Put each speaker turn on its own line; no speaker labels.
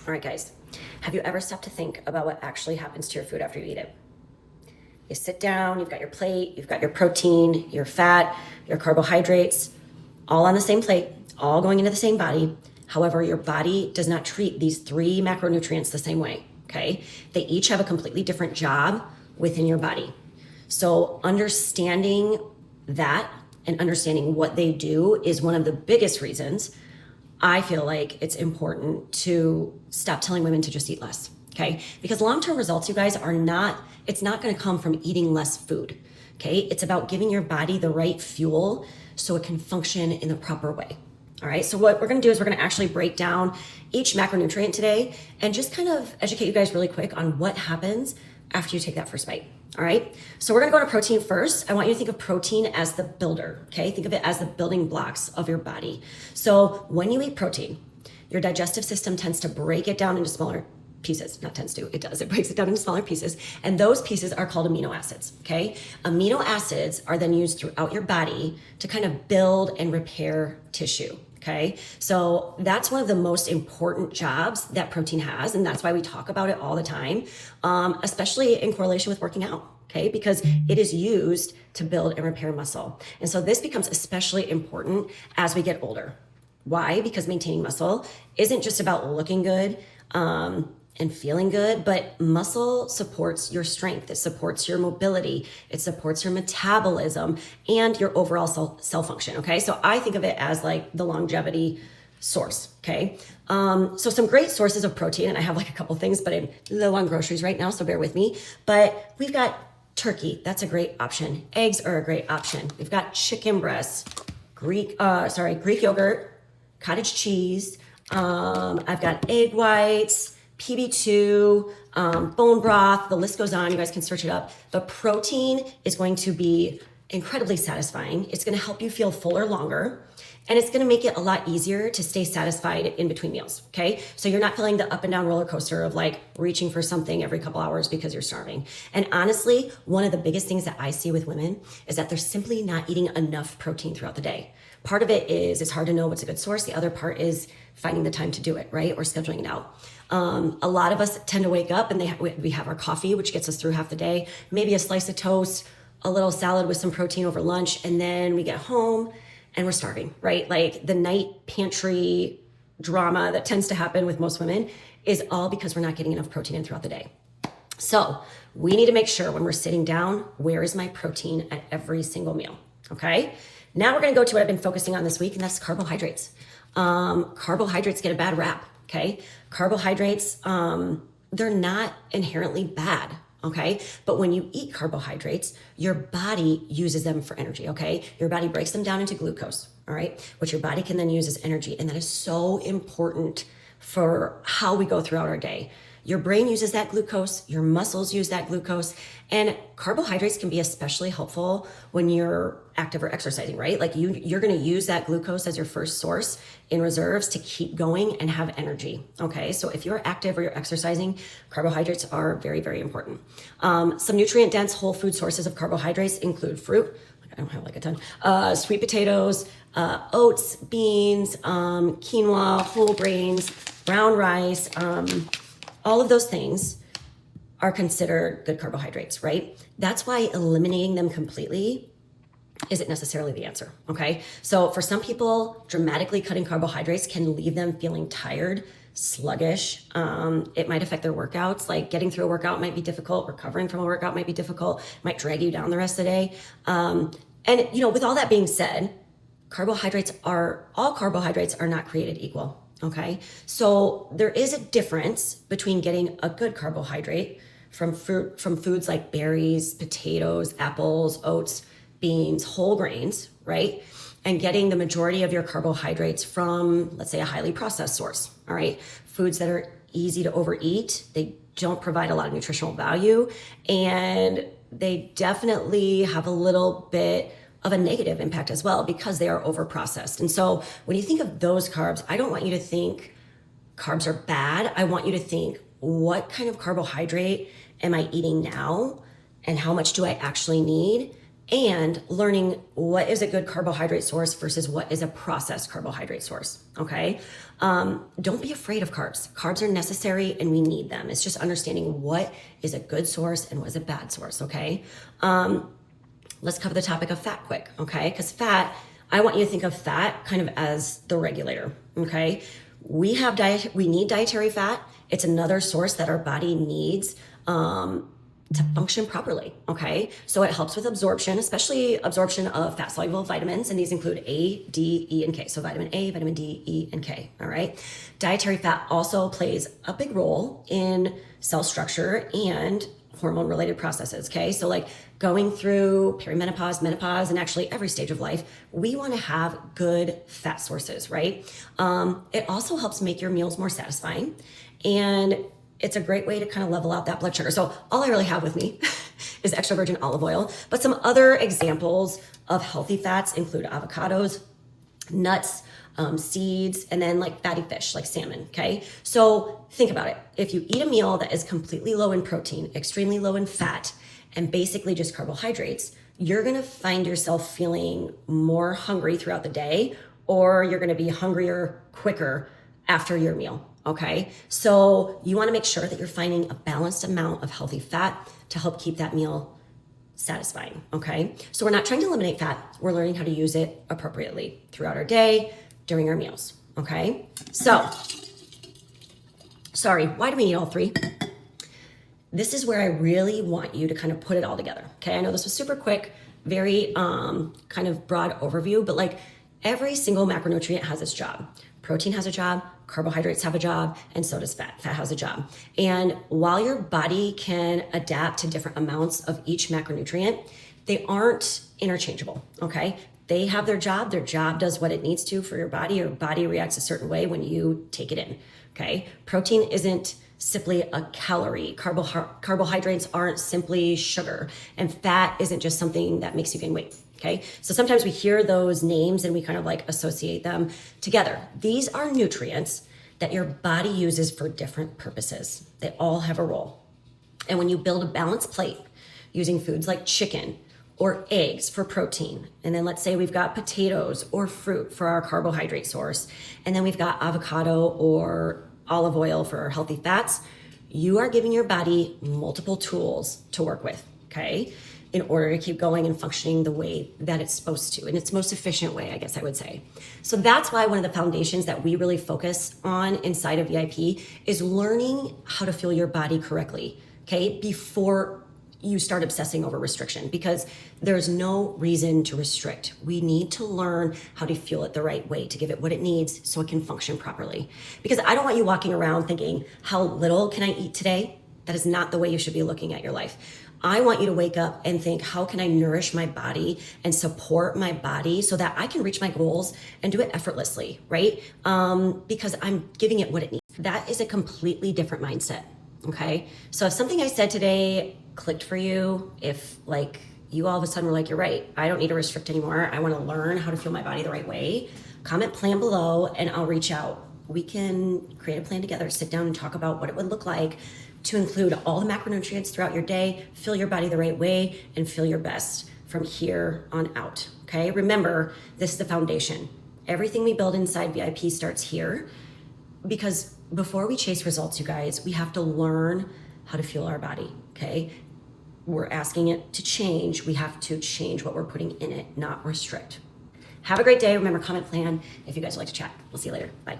All right, guys, have you ever stopped to think about what actually happens to your food after you eat it? You sit down, you've got your plate, you've got your protein, your fat, your carbohydrates, all on the same plate, all going into the same body. However, your body does not treat these three macronutrients the same way, okay? They each have a completely different job within your body. So understanding that and understanding what they do is one of the biggest reasons I feel like it's important to stop telling women to just eat less, okay? Because long-term results, you guys, it's not gonna come from eating less food, okay? It's about giving your body the right fuel so it can function in the proper way, all right? So what we're gonna do is we're gonna actually break down each macronutrient today and just kind of educate you guys really quick on what happens after you take that first bite. All right, so we're gonna go to protein first. I want you to think of protein as the builder, okay? Think of it as the building blocks of your body. So when you eat protein, your digestive system tends to break it down into smaller pieces. Not tends to, it does. It breaks it down into smaller pieces. And those pieces are called amino acids, okay? Amino acids are then used throughout your body to kind of build and repair tissue. Okay, so that's one of the most important jobs that protein has, and that's why we talk about it all the time, especially in correlation with working out, okay, because it is used to build and repair muscle. And so this becomes especially important as we get older. Why? Because maintaining muscle isn't just about looking good and feeling good, but muscle supports your strength. It supports your mobility. It supports your metabolism and your overall cell function, okay? So I think of it as like the longevity source, okay? So some great sources of protein, and I have like a couple things, but I'm low on groceries right now, so bear with me. But we've got turkey, that's a great option. Eggs are a great option. We've got chicken breasts, Greek yogurt, cottage cheese. I've got egg whites, PB2, bone broth, the list goes on. You guys can search it up. But protein is going to be incredibly satisfying. It's going to help you feel fuller longer, and it's going to make it a lot easier to stay satisfied in between meals, okay? So you're not feeling the up and down roller coaster of like reaching for something every couple hours because you're starving. And honestly, one of the biggest things that I see with women is that they're simply not eating enough protein throughout the day. Part of it is it's hard to know what's a good source. The other part is finding the time to do it, right? Or scheduling it out. A lot of us tend to wake up and we have our coffee, which gets us through half the day, maybe a slice of toast, a little salad with some protein over lunch, and then we get home and we're starving, right? Like the night pantry drama that tends to happen with most women is all because we're not getting enough protein in throughout the day. So we need to make sure when we're sitting down, where is my protein at every single meal, okay? Now we're gonna go to what I've been focusing on this week, and that's carbohydrates. Carbohydrates get a bad rap, okay? Carbohydrates, they're not inherently bad, okay? But when you eat carbohydrates, your body uses them for energy, okay? Your body breaks them down into glucose, all right? Which your body can then use as energy, and that is so important for how we go throughout our day. Your brain uses that glucose, your muscles use that glucose, and carbohydrates can be especially helpful when you're active or exercising, right? Like you're gonna use that glucose as your first source in reserves to keep going and have energy, okay? So if you're active or you're exercising, carbohydrates are very, very important. Some nutrient-dense whole food sources of carbohydrates include fruit, I don't have like a ton, sweet potatoes, oats, beans, quinoa, whole grains, brown rice, all of those things are considered good carbohydrates, right? That's why eliminating them completely isn't necessarily the answer, okay? So for some people, dramatically cutting carbohydrates can leave them feeling tired, sluggish. It might affect their workouts. Like getting through a workout might be difficult, recovering from a workout might be difficult, might drag you down the rest of the day. And with all that being said, all carbohydrates are not created equal. Okay, so there is a difference between getting a good carbohydrate from foods like berries, potatoes, apples, oats, beans, whole grains, right? And getting the majority of your carbohydrates from, let's say, a highly processed source, all right? Foods that are easy to overeat, they don't provide a lot of nutritional value, and they definitely have a little bit of a negative impact as well because they are over processed. And so when you think of those carbs, I don't want you to think carbs are bad. I want you to think, what kind of carbohydrate am I eating now? And how much do I actually need? and learning what is a good carbohydrate source versus what is a processed carbohydrate source, okay? Don't be afraid of carbs. Carbs are necessary and we need them. It's just understanding what is a good source and what is a bad source, okay? Let's cover the topic of fat quick, okay? Because fat, I want you to think of fat kind of as the regulator, okay? We need dietary fat. It's another source that our body needs to function properly, okay? So it helps with absorption, especially absorption of fat-soluble vitamins, and these include A, D, E, and K. So vitamin A, vitamin D, E, and K, all right? Dietary fat also plays a big role in cell structure and hormone-related processes, okay? So like going through perimenopause, menopause, and actually every stage of life, we wanna have good fat sources, right? It also helps make your meals more satisfying, and it's a great way to kind of level out that blood sugar. So all I really have with me is extra virgin olive oil, but some other examples of healthy fats include avocados, nuts, seeds, and then like fatty fish, like salmon, okay? So think about it. If you eat a meal that is completely low in protein, extremely low in fat, and basically just carbohydrates, you're gonna find yourself feeling more hungry throughout the day, or you're gonna be hungrier quicker after your meal, okay? So you wanna make sure that you're finding a balanced amount of healthy fat to help keep that meal satisfying, okay? So we're not trying to eliminate fat, we're learning how to use it appropriately throughout our day, during our meals, okay? So, sorry, why do we need all three? This is where I really want you to kind of put it all together, okay? I know this was super quick, very kind of broad overview, but like every single macronutrient has its job. Protein has a job, carbohydrates have a job, and so does fat. Fat has a job. And while your body can adapt to different amounts of each macronutrient, they aren't interchangeable, okay? They have their job does what it needs to for your body. Your body reacts a certain way when you take it in, okay? Protein isn't simply a calorie. Carbohydrates aren't simply sugar. And fat isn't just something that makes you gain weight, okay? So sometimes we hear those names and we kind of like associate them together. These are nutrients that your body uses for different purposes. They all have a role. And when you build a balanced plate using foods like chicken, or eggs for protein. And then let's say we've got potatoes or fruit for our carbohydrate source. And then we've got avocado or olive oil for our healthy fats. You are giving your body multiple tools to work with, okay? In order to keep going and functioning the way that it's supposed to, in its most efficient way, I guess I would say. So that's why one of the foundations that we really focus on inside of VIP is learning how to fuel your body correctly, okay? Before you start obsessing over restriction, because there's no reason to restrict. We need to learn how to fuel it the right way, to give it what it needs so it can function properly. Because I don't want you walking around thinking, how little can I eat today? That is not the way you should be looking at your life. I want you to wake up and think, how can I nourish my body and support my body so that I can reach my goals and do it effortlessly, right? Because I'm giving it what it needs. That is a completely different mindset, okay? So if something I said today clicked for you, if like you all of a sudden were like, you're right, I don't need to restrict anymore, I want to learn how to fuel my body the right way, comment plan below and I'll reach out. We can create a plan together, sit down and talk about what it would look like to include all the macronutrients throughout your day, fuel your body the right way, and feel your best from here on out, okay? Remember, this is the foundation. Everything we build inside VIP starts here, because before we chase results, you guys, we have to learn how to fuel our body, okay? We're asking it to change. We have to change what we're putting in it, not restrict. Have a great day. Remember, comment plan if you guys would like to chat. We'll see you later. Bye.